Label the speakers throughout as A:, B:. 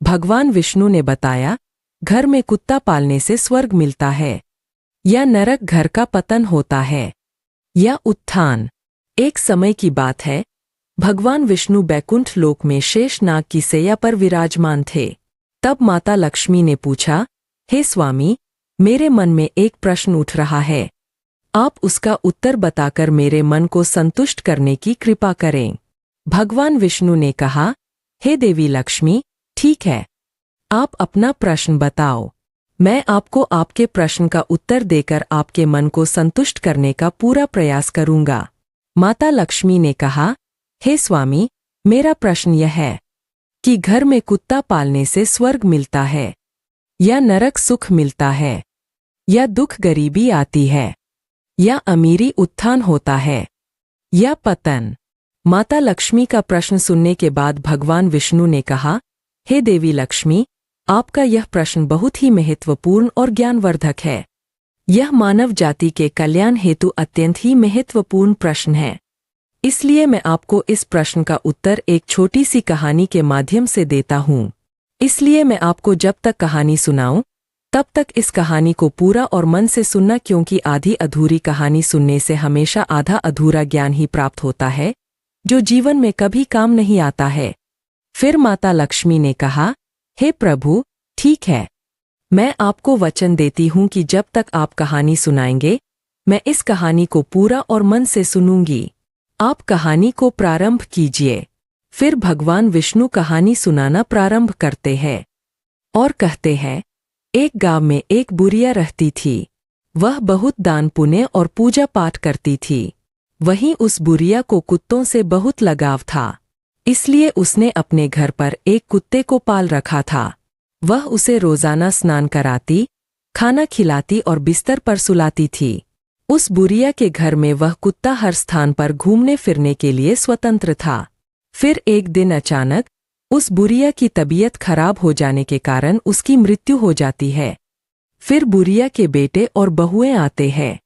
A: भगवान विष्णु ने बताया, घर में कुत्ता पालने से स्वर्ग मिलता है, या नरक घर का पतन होता है, या उत्थान। एक समय की बात है, भगवान विष्णु बैकुंठ लोक में शेषनाग की सैया पर विराजमान थे। तब माता लक्ष्मी ने पूछा, हे स्वामी, मेरे मन में एक प्रश्न उठ रहा है, आप उसका उत्तर बताकर मेरे मन को संतुष्ट करने की कृपा करें। भगवान विष्णु ने कहा, हे देवी लक्ष्मी, ठीक है, आप अपना प्रश्न बताओ। मैं आपको आपके प्रश्न का उत्तर देकर आपके मन को संतुष्ट करने का पूरा प्रयास करूंगा। माता लक्ष्मी ने कहा, हे स्वामी, मेरा प्रश्न यह है कि घर में कुत्ता पालने से स्वर्ग मिलता है, या नरक सुख मिलता है, या दुख गरीबी आती है, या अमीरी उत्थान होता है, या पतन। माता लक्ष्मी का प्रश्न सुनने के बाद भगवान विष्णु ने कहा, हे देवी लक्ष्मी, आपका यह प्रश्न बहुत ही महत्वपूर्ण और ज्ञानवर्धक है। यह मानव जाति के कल्याण हेतु अत्यंत ही महत्वपूर्ण प्रश्न है। इसलिए मैं आपको इस प्रश्न का उत्तर एक छोटी सी कहानी के माध्यम से देता हूँ। इसलिए मैं आपको जब तक कहानी सुनाऊं, तब तक इस कहानी को पूरा और मन से सुनना, क्योंकि आधी अधूरी कहानी सुनने से हमेशा आधा अधूरा ज्ञान ही प्राप्त होता है, जो जीवन में कभी काम नहीं आता है। फिर माता लक्ष्मी ने कहा, हे प्रभु, ठीक है, मैं आपको वचन देती हूँ कि जब तक आप कहानी सुनाएंगे, मैं इस कहानी को पूरा और मन से सुनूंगी। आप कहानी को प्रारंभ कीजिए। फिर भगवान विष्णु कहानी सुनाना प्रारंभ करते हैं और कहते हैं, एक गांव में एक बुढ़िया रहती थी। वह बहुत दान पुण्य और पूजा पाठ करती थी। वहीं उस बुढ़िया को कुत्तों से बहुत लगाव था, इसलिए उसने अपने घर पर एक कुत्ते को पाल रखा था। वह उसे रोजाना स्नान कराती, खाना खिलाती और बिस्तर पर सुलाती थी। उस बुढ़िया के घर में वह कुत्ता हर स्थान पर घूमने फिरने के लिए स्वतंत्र था। फिर एक दिन अचानक उस बुढ़िया की तबीयत खराब हो जाने के कारण उसकी मृत्यु हो जाती है। फिर बुढ़िया के बेटे और बहुएं आते हैं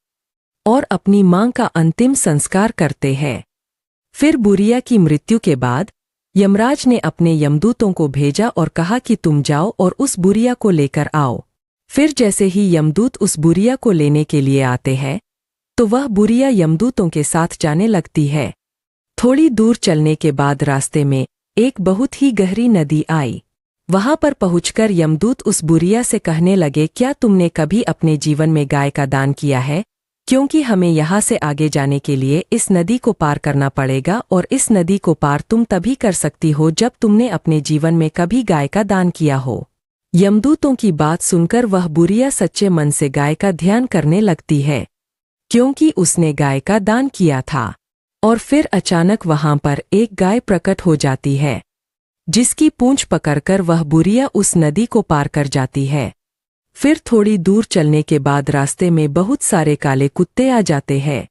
A: और अपनी मां का अंतिम संस्कार करते हैं। फिर बुढ़िया की मृत्यु के बाद यमराज ने अपने यमदूतों को भेजा और कहा कि तुम जाओ और उस बुढ़िया को लेकर आओ। फिर जैसे ही यमदूत उस बुढ़िया को लेने के लिए आते हैं, तो वह बुढ़िया यमदूतों के साथ जाने लगती है। थोड़ी दूर चलने के बाद रास्ते में एक बहुत ही गहरी नदी आई। वहां पर पहुंचकर यमदूत उस बुढ़िया से कहने लगे, क्या तुमने कभी अपने जीवन में गाय का दान किया है? क्योंकि हमें यहाँ से आगे जाने के लिए इस नदी को पार करना पड़ेगा, और इस नदी को पार तुम तभी कर सकती हो जब तुमने अपने जीवन में कभी गाय का दान किया हो। यमदूतों की बात सुनकर वह बुढ़िया सच्चे मन से गाय का ध्यान करने लगती है, क्योंकि उसने गाय का दान किया था। और फिर अचानक वहां पर एक गाय प्रकट हो जाती है, जिसकी पूंछ पकड़कर वह बुढ़िया उस नदी को पार कर जाती है। फिर थोड़ी दूर चलने के बाद रास्ते में बहुत सारे काले कुत्ते आ जाते हैं,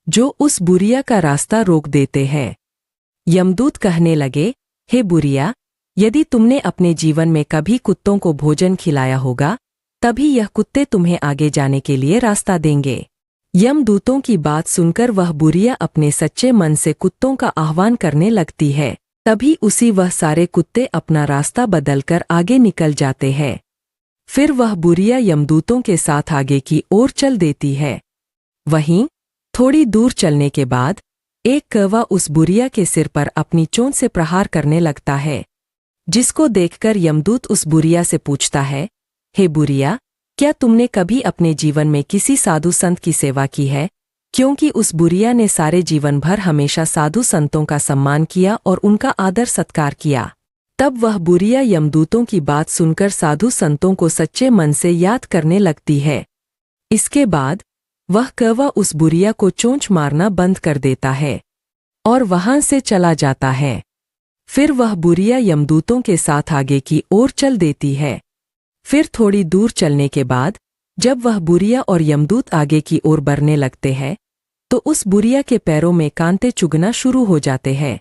A: जो उस बुढ़िया का रास्ता रोक देते हैं। यमदूत कहने लगे, हे बुढ़िया, यदि तुमने अपने जीवन में कभी कुत्तों को भोजन खिलाया होगा, तभी यह कुत्ते तुम्हें आगे जाने के लिए रास्ता देंगे। यमदूतों की बात सुनकर वह बुढ़िया अपने सच्चे मन से कुत्तों का आह्वान करने लगती है। तभी उसी वह सारे कुत्ते अपना रास्ता बदलकर आगे निकल जाते हैं। फिर वह बुढ़िया यमदूतों के साथ आगे की ओर चल देती है। वहीं थोड़ी दूर चलने के बाद एक कौवा उस बुढ़िया के सिर पर अपनी चोंच से प्रहार करने लगता है, जिसको देखकर यमदूत उस बुढ़िया से पूछता है, हे बुढ़िया, क्या तुमने कभी अपने जीवन में किसी साधु संत की सेवा की है? क्योंकि उस बुढ़िया ने सारे जीवन भर हमेशा साधु संतों का सम्मान किया और उनका आदर सत्कार किया। तब वह बुढ़िया यमदूतों की बात सुनकर साधु संतों को सच्चे मन से याद करने लगती है। इसके बाद वह कौवा उस बुढ़िया को चोंच मारना बंद कर देता है और वहां से चला जाता है। फिर वह बुढ़िया यमदूतों के साथ आगे की ओर चल देती है। फिर थोड़ी दूर चलने के बाद जब वह बुढ़िया और यमदूत आगे की ओर बढ़ने लगते हैं, तो उस बुढ़िया के पैरों में कांटे चुभना शुरू हो जाते हैं।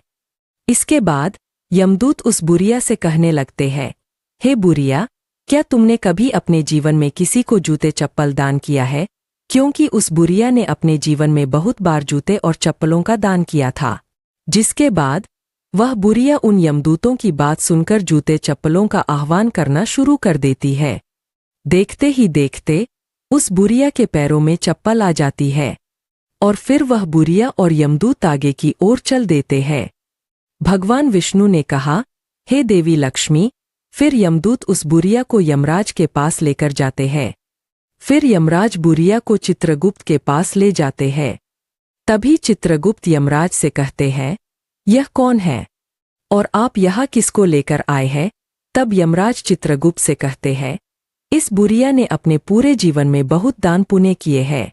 A: इसके बाद यमदूत उस बुढ़िया से कहने लगते हैं, हे बुढ़िया, क्या तुमने कभी अपने जीवन में किसी को जूते चप्पल दान किया है? क्योंकि उस बुढ़िया ने अपने जीवन में बहुत बार जूते और चप्पलों का दान किया था। जिसके बाद वह बुरिया उन यमदूतों की बात सुनकर जूते चप्पलों का आह्वान करना शुरू कर देती है। देखते ही देखते उस बुरिया के पैरों में चप्पल आ जाती है और फिर वह बुरिया और यमदूत आगे की ओर चल देते हैं। भगवान विष्णु ने कहा, हे देवी लक्ष्मी। फिर यमदूत उस बुरिया को यमराज के पास लेकर जाते हैं। फिर यमराज बुरिया को चित्रगुप्त के पास ले जाते हैं। तभी चित्रगुप्त यमराज से कहते हैं, यह कौन है और आप यहाँ किसको लेकर आए हैं? तब यमराज चित्रगुप्त से कहते हैं, इस बुरिया ने अपने पूरे जीवन में बहुत दान पुण्य किए हैं,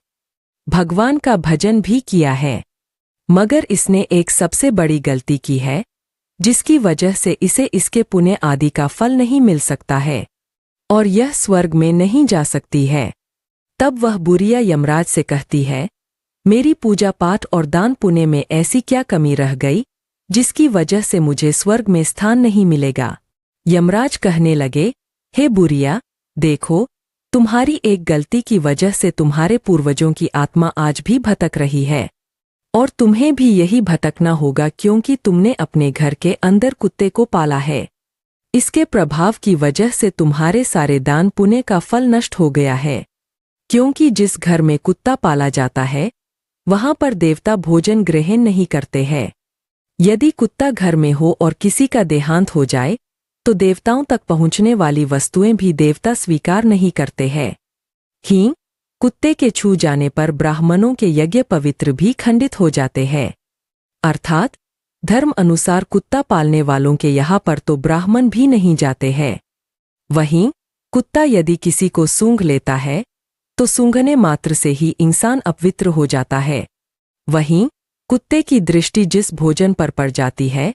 A: भगवान का भजन भी किया है, मगर इसने एक सबसे बड़ी गलती की है जिसकी वजह से इसे इसके पुण्य आदि का फल नहीं मिल सकता है और यह स्वर्ग में नहीं जा सकती है। तब वह बुरिया यमराज से कहती है, मेरी पूजा पाठ और दान पुण्य में ऐसी क्या कमी रह गई जिसकी वजह से मुझे स्वर्ग में स्थान नहीं मिलेगा? यमराज कहने लगे, हे बुरिया, देखो, तुम्हारी एक गलती की वजह से तुम्हारे पूर्वजों की आत्मा आज भी भटक रही है और तुम्हें भी यही भटकना होगा क्योंकि तुमने अपने घर के अंदर कुत्ते को पाला है। इसके प्रभाव की वजह से तुम्हारे सारे दान पुण्य का फल नष्ट हो गया है, क्योंकि जिस घर में कुत्ता पाला जाता है वहां पर देवता भोजन ग्रहण नहीं करते हैं। यदि कुत्ता घर में हो और किसी का देहांत हो जाए तो देवताओं तक पहुंचने वाली वस्तुएं भी देवता स्वीकार नहीं करते हैं। ही कुत्ते के छू जाने पर ब्राह्मणों के यज्ञ पवित्र भी खंडित हो जाते हैं। अर्थात धर्म अनुसार कुत्ता पालने वालों के यहाँ पर तो ब्राह्मण भी नहीं जाते हैं। वहीं कुत्ता यदि किसी को सूंघ लेता है तो सूंघने मात्र से ही इंसान अपवित्र हो जाता है। वहीं कुत्ते की दृष्टि जिस भोजन पर पड़ जाती है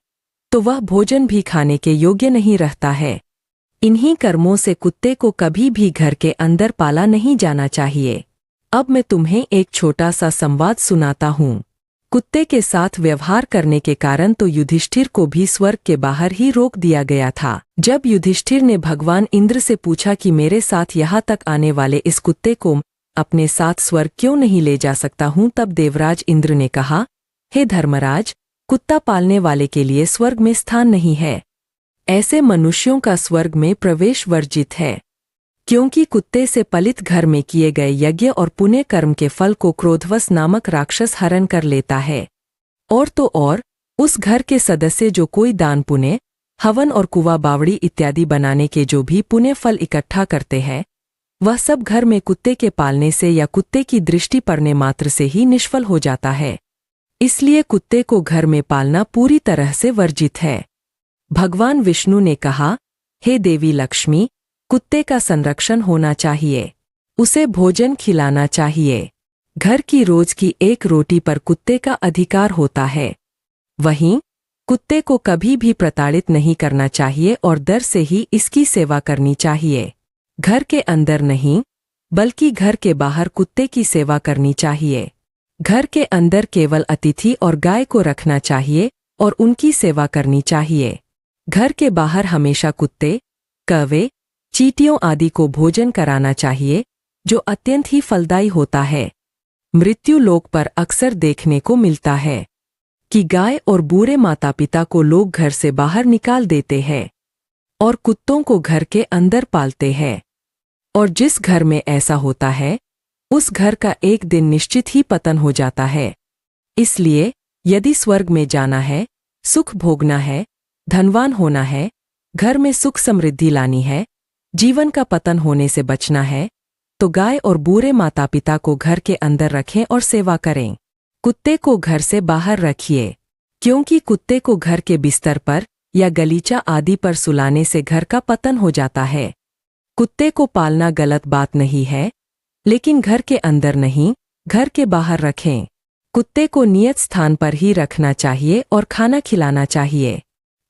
A: तो वह भोजन भी खाने के योग्य नहीं रहता है। इन्हीं कर्मों से कुत्ते को कभी भी घर के अंदर पाला नहीं जाना चाहिए। अब मैं तुम्हें एक छोटा सा संवाद सुनाता हूँ। कुत्ते के साथ व्यवहार करने के कारण तो युधिष्ठिर को भी स्वर्ग के बाहर ही रोक दिया गया था। जब युधिष्ठिर ने भगवान इंद्र से पूछा कि मेरे साथ यहाँ तक आने वाले इस कुत्ते को अपने साथ स्वर्ग क्यों नहीं ले जा सकता हूँ, तब देवराज इंद्र ने कहा, हे धर्मराज, कुत्ता पालने वाले के लिए स्वर्ग में स्थान नहीं है। ऐसे मनुष्यों का स्वर्ग में प्रवेश वर्जित है, क्योंकि कुत्ते से पलित घर में किए गए यज्ञ और पुण्य कर्म के फल को क्रोधवश नामक राक्षस हरण कर लेता है। और तो और उस घर के सदस्य जो कोई दान पुण्य, हवन और कुआ बावड़ी इत्यादि बनाने के जो भी पुण्य फल इकट्ठा करते हैं, वह सब घर में कुत्ते के पालने से या कुत्ते की दृष्टि पड़ने मात्र से ही निष्फल हो जाता है। इसलिए कुत्ते को घर में पालना पूरी तरह से वर्जित है। भगवान विष्णु ने कहा, हे देवी लक्ष्मी, कुत्ते का संरक्षण होना चाहिए, उसे भोजन खिलाना चाहिए। घर की रोज की एक रोटी पर कुत्ते का अधिकार होता है। वहीं कुत्ते को कभी भी प्रताड़ित नहीं करना चाहिए और डर से ही इसकी सेवा करनी चाहिए। घर के अंदर नहीं बल्कि घर के बाहर कुत्ते की सेवा करनी चाहिए। घर के अंदर केवल अतिथि और गाय को रखना चाहिए और उनकी सेवा करनी चाहिए। घर के बाहर हमेशा कुत्ते, कौवे, चींटियों आदि को भोजन कराना चाहिए, जो अत्यंत ही फलदायी होता है। मृत्यु लोक पर अक्सर देखने को मिलता है कि गाय और बूढ़े माता पिता को लोग घर से बाहर निकाल देते हैं और कुत्तों को घर के अंदर पालते हैं। और जिस घर में ऐसा होता है उस घर का एक दिन निश्चित ही पतन हो जाता है। इसलिए यदि स्वर्ग में जाना है, सुख भोगना है, धनवान होना है, घर में सुख समृद्धि लानी है, जीवन का पतन होने से बचना है, तो गाय और बूढ़े माता पिता को घर के अंदर रखें और सेवा करें। कुत्ते को घर से बाहर रखिए, क्योंकि कुत्ते को घर के बिस्तर पर या गलीचा आदि पर सुलाने से घर का पतन हो जाता है। कुत्ते को पालना गलत बात नहीं है, लेकिन घर के अंदर नहीं, घर के बाहर रखें। कुत्ते को नियत स्थान पर ही रखना चाहिए और खाना खिलाना चाहिए,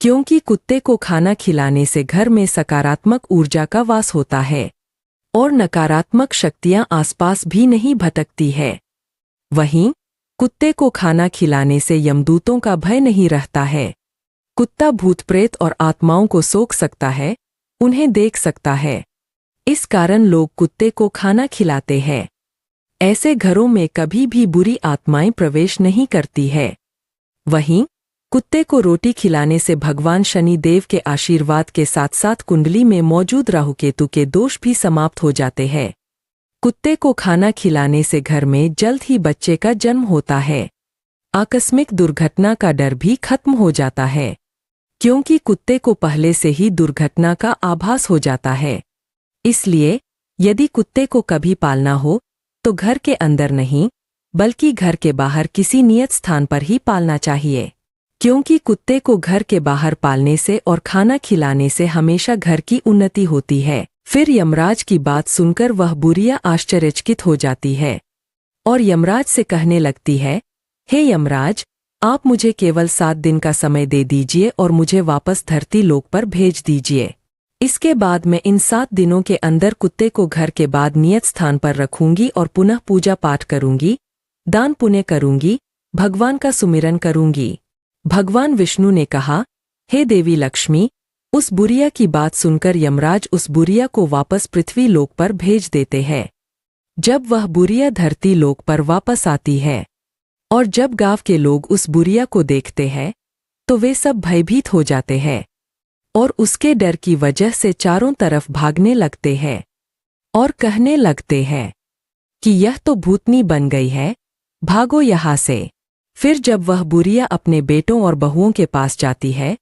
A: क्योंकि कुत्ते को खाना खिलाने से घर में सकारात्मक ऊर्जा का वास होता है और नकारात्मक शक्तियां आसपास भी नहीं भटकती है। वहीं कुत्ते को खाना खिलाने से यमदूतों का भय नहीं रहता है। कुत्ता भूत प्रेत और आत्माओं को सोख सकता है, उन्हें देख सकता है। इस कारण लोग कुत्ते को खाना खिलाते हैं। ऐसे घरों में कभी भी बुरी आत्माएं प्रवेश नहीं करती है। वहीं कुत्ते को रोटी खिलाने से भगवान शनि देव के आशीर्वाद के साथ साथ कुंडली में मौजूद राहु केतु के दोष भी समाप्त हो जाते हैं। कुत्ते को खाना खिलाने से घर में जल्द ही बच्चे का जन्म होता है। आकस्मिक दुर्घटना का डर भी खत्म हो जाता है, क्योंकि कुत्ते को पहले से ही दुर्घटना का आभास हो जाता है। इसलिए यदि कुत्ते को कभी पालना हो तो घर के अंदर नहीं, बल्कि घर के बाहर किसी नियत स्थान पर ही पालना चाहिए, क्योंकि कुत्ते को घर के बाहर पालने से और खाना खिलाने से हमेशा घर की उन्नति होती है। फिर यमराज की बात सुनकर वह बुढ़िया आश्चर्यचकित हो जाती है और यमराज से कहने लगती है, हे यमराज, आप मुझे केवल 7 दिन का समय दे दीजिए और मुझे वापस धरती लोक पर भेज दीजिए। इसके बाद मैं इन 7 दिनों के अंदर कुत्ते को घर के बाद नियत स्थान पर रखूंगी और पुनः पूजा पाठ करूंगी, दान पुण्य करूंगी, भगवान का सुमिरन करूंगी। भगवान विष्णु ने कहा, हे देवी लक्ष्मी। उस बुढ़िया की बात सुनकर यमराज उस बुढ़िया को वापस पृथ्वी लोक पर भेज देते हैं। जब वह बुढ़िया धरती लोक पर वापस आती है और जब गांव के लोग उस बुढ़िया को देखते हैं तो वे सब भयभीत हो जाते हैं और उसके डर की वजह से चारों तरफ भागने लगते हैं और कहने लगते हैं कि यह तो भूतनी बन गई है, भागो यहाँ से। फिर जब वह बुढ़िया अपने बेटों और बहुओं के पास जाती है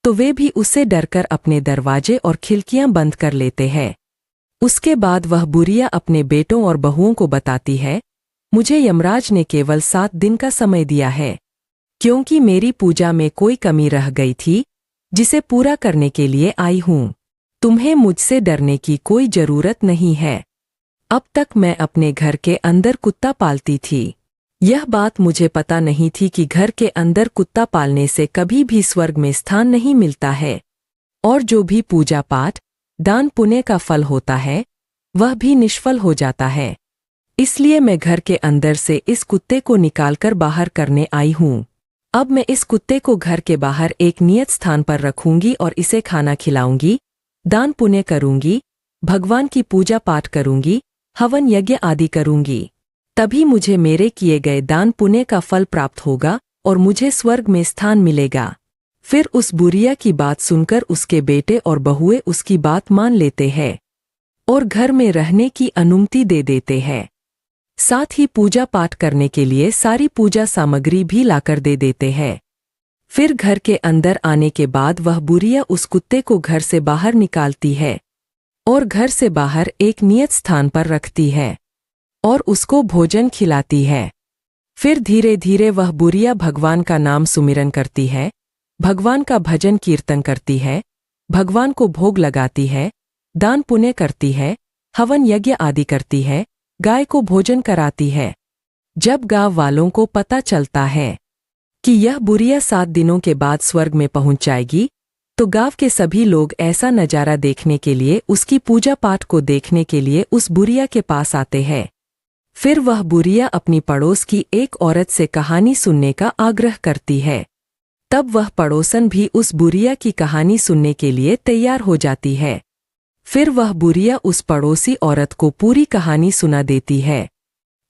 A: तो वे भी उससे डरकर अपने दरवाजे और खिड़कियां बंद कर लेते हैं। उसके बाद वह बुढ़िया अपने बेटों और बहुओं को बताती है, मुझे यमराज ने केवल 7 दिन का समय दिया है, क्योंकि मेरी पूजा में कोई कमी रह गई थी, जिसे पूरा करने के लिए आई हूँ। तुम्हें मुझसे डरने की कोई जरूरत नहीं है। अब तक मैं अपने घर के अंदर कुत्ता पालती थी। यह बात मुझे पता नहीं थी कि घर के अंदर कुत्ता पालने से कभी भी स्वर्ग में स्थान नहीं मिलता है और जो भी पूजा पाठ, दान पुण्य का फल होता है वह भी निष्फल हो जाता है। इसलिए मैं घर के अंदर से इस कुत्ते को निकालकर बाहर करने आई हूँ। अब मैं इस कुत्ते को घर के बाहर एक नियत स्थान पर रखूंगी और इसे खाना खिलाऊंगी, दान पुण्य करूंगी, भगवान की पूजा पाठ करूंगी, हवन यज्ञ आदि करूंगी। तभी मुझे मेरे किए गए दान पुण्य का फल प्राप्त होगा और मुझे स्वर्ग में स्थान मिलेगा। फिर उस बुढ़िया की बात सुनकर उसके बेटे और बहुएं उसकी बात मान लेते हैं और घर में रहने की अनुमति दे देते हैं। साथ ही पूजा पाठ करने के लिए सारी पूजा सामग्री भी लाकर दे देते हैं। फिर घर के अंदर आने के बाद वह बुढ़िया उस कुत्ते को घर से बाहर निकालती है और घर से बाहर एक नियत स्थान पर रखती है और उसको भोजन खिलाती है। फिर धीरे धीरे वह बुढ़िया भगवान का नाम सुमिरन करती है, भगवान का भजन कीर्तन करती है, भगवान को भोग लगाती है, दान पुण्य करती है, हवन यज्ञ आदि करती है, गाय को भोजन कराती है। जब गांव वालों को पता चलता है कि यह बुढ़िया 7 दिनों के बाद स्वर्ग में पहुंच जाएगी, तो गांव के सभी लोग ऐसा नजारा देखने के लिए, उसकी पूजा पाठ को देखने के लिए उस बुढ़िया के पास आते हैं। फिर वह बुढ़िया अपनी पड़ोस की एक औरत से कहानी सुनने का आग्रह करती है। तब वह पड़ोसन भी उस बुढ़िया की कहानी सुनने के लिए तैयार हो जाती है। फिर वह बुढ़िया उस पड़ोसी औरत को पूरी कहानी सुना देती है।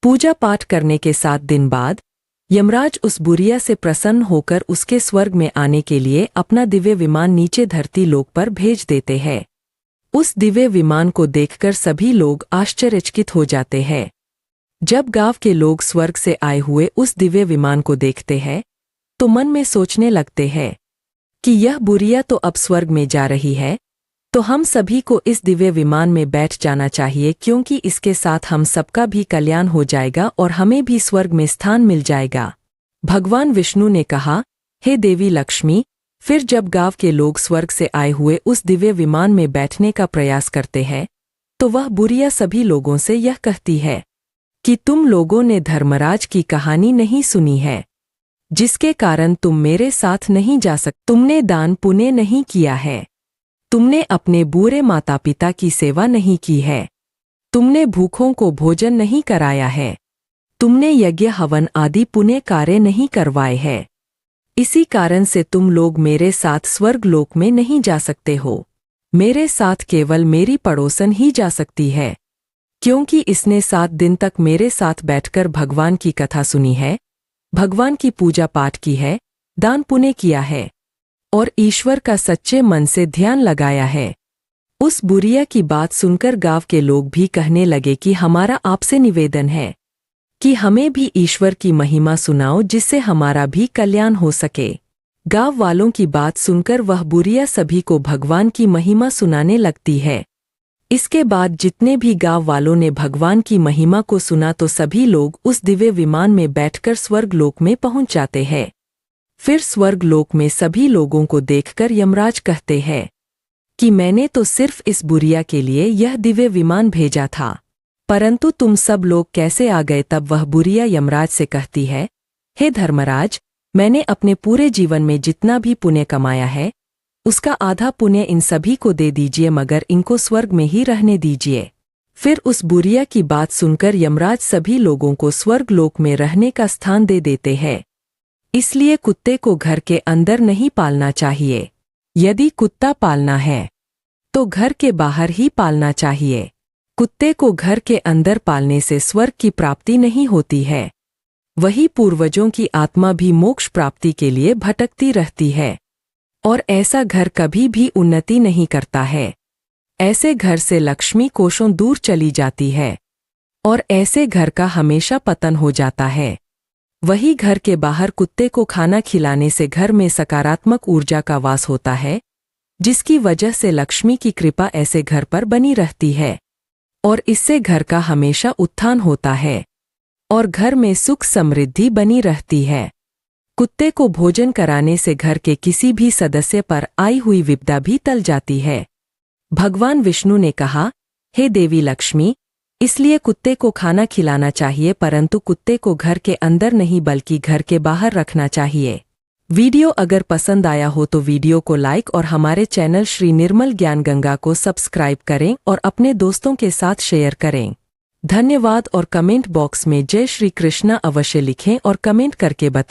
A: पूजा पाठ करने के 7 दिन बाद यमराज उस बुढ़िया से प्रसन्न होकर उसके स्वर्ग में आने के लिए अपना दिव्य विमान नीचे धरती लोक पर भेज देते हैं। उस दिव्य विमान को देखकर सभी लोग आश्चर्यचकित हो जाते हैं। जब गांव के लोग स्वर्ग से आए हुए उस दिव्य विमान को देखते हैं तो मन में सोचने लगते हैं कि यह बुढ़िया तो अब स्वर्ग में जा रही है, तो हम सभी को इस दिव्य विमान में बैठ जाना चाहिए, क्योंकि इसके साथ हम सबका भी कल्याण हो जाएगा और हमें भी स्वर्ग में स्थान मिल जाएगा। भगवान विष्णु ने कहा, हे देवी लक्ष्मी। फिर जब गांव के लोग स्वर्ग से आए हुए उस दिव्य विमान में बैठने का प्रयास करते हैं तो वह बुढ़िया सभी लोगों से यह कहती है कि तुम लोगों ने धर्मराज की कहानी नहीं सुनी है, जिसके कारण तुम मेरे साथ नहीं जा सकते। तुमने दान पुण्य नहीं किया है, तुमने अपने बूढ़े माता पिता की सेवा नहीं की है, तुमने भूखों को भोजन नहीं कराया है, तुमने यज्ञ हवन आदि पुण्य कार्य नहीं करवाए हैं। इसी कारण से तुम लोग मेरे साथ स्वर्ग लोक में नहीं जा सकते हो। मेरे साथ केवल मेरी पड़ोसन ही जा सकती है, क्योंकि इसने 7 दिन तक मेरे साथ बैठकर भगवान की कथा सुनी है, भगवान की पूजा पाठ की है, दान पुण्य किया है और ईश्वर का सच्चे मन से ध्यान लगाया है। उस बुढ़िया की बात सुनकर गांव के लोग भी कहने लगे कि हमारा आपसे निवेदन है कि हमें भी ईश्वर की महिमा सुनाओ, जिससे हमारा भी कल्याण हो सके। गांव वालों की बात सुनकर वह बुढ़िया सभी को भगवान की महिमा सुनाने लगती है। इसके बाद जितने भी गांव वालों ने भगवान की महिमा को सुना तो सभी लोग उस दिव्य विमान में बैठकर स्वर्ग लोक में पहुंच जाते हैं। फिर स्वर्ग लोक में सभी लोगों को देखकर यमराज कहते हैं कि मैंने तो सिर्फ इस बुढ़िया के लिए यह दिव्य विमान भेजा था, परंतु तुम सब लोग कैसे आ गए। तब वह बुढ़िया यमराज से कहती है, हे धर्मराज, मैंने अपने पूरे जीवन में जितना भी पुण्य कमाया है उसका आधा पुण्य इन सभी को दे दीजिए, मगर इनको स्वर्ग में ही रहने दीजिए। फिर उस बुढ़िया की बात सुनकर यमराज सभी लोगों को स्वर्ग लोक में रहने का स्थान दे देते हैं। इसलिए कुत्ते को घर के अंदर नहीं पालना चाहिए। यदि कुत्ता पालना है तो घर के बाहर ही पालना चाहिए। कुत्ते को घर के अंदर पालने से स्वर्ग की प्राप्ति नहीं होती है। वही पूर्वजों की आत्मा भी मोक्ष प्राप्ति के लिए भटकती रहती है और ऐसा घर कभी भी उन्नति नहीं करता है। ऐसे घर से लक्ष्मी कोसों दूर चली जाती है और ऐसे घर का हमेशा पतन हो जाता है। वही घर के बाहर कुत्ते को खाना खिलाने से घर में सकारात्मक ऊर्जा का वास होता है, जिसकी वजह से लक्ष्मी की कृपा ऐसे घर पर बनी रहती है और इससे घर का हमेशा उत्थान होता है और घर में सुख समृद्धि बनी रहती है। कुत्ते को भोजन कराने से घर के किसी भी सदस्य पर आई हुई विपदा भी टल जाती है। भगवान विष्णु ने कहा, हे देवी लक्ष्मी, इसलिए कुत्ते को खाना खिलाना चाहिए, परंतु कुत्ते को घर के अंदर नहीं बल्कि घर के बाहर रखना चाहिए। वीडियो अगर पसंद आया हो तो वीडियो को लाइक और हमारे चैनल श्री निर्मल ज्ञान गंगा को सब्सक्राइब करें और अपने दोस्तों के साथ शेयर करें। धन्यवाद। और कमेंट बॉक्स में जय श्री कृष्णा अवश्य लिखें और कमेंट करके बताएं।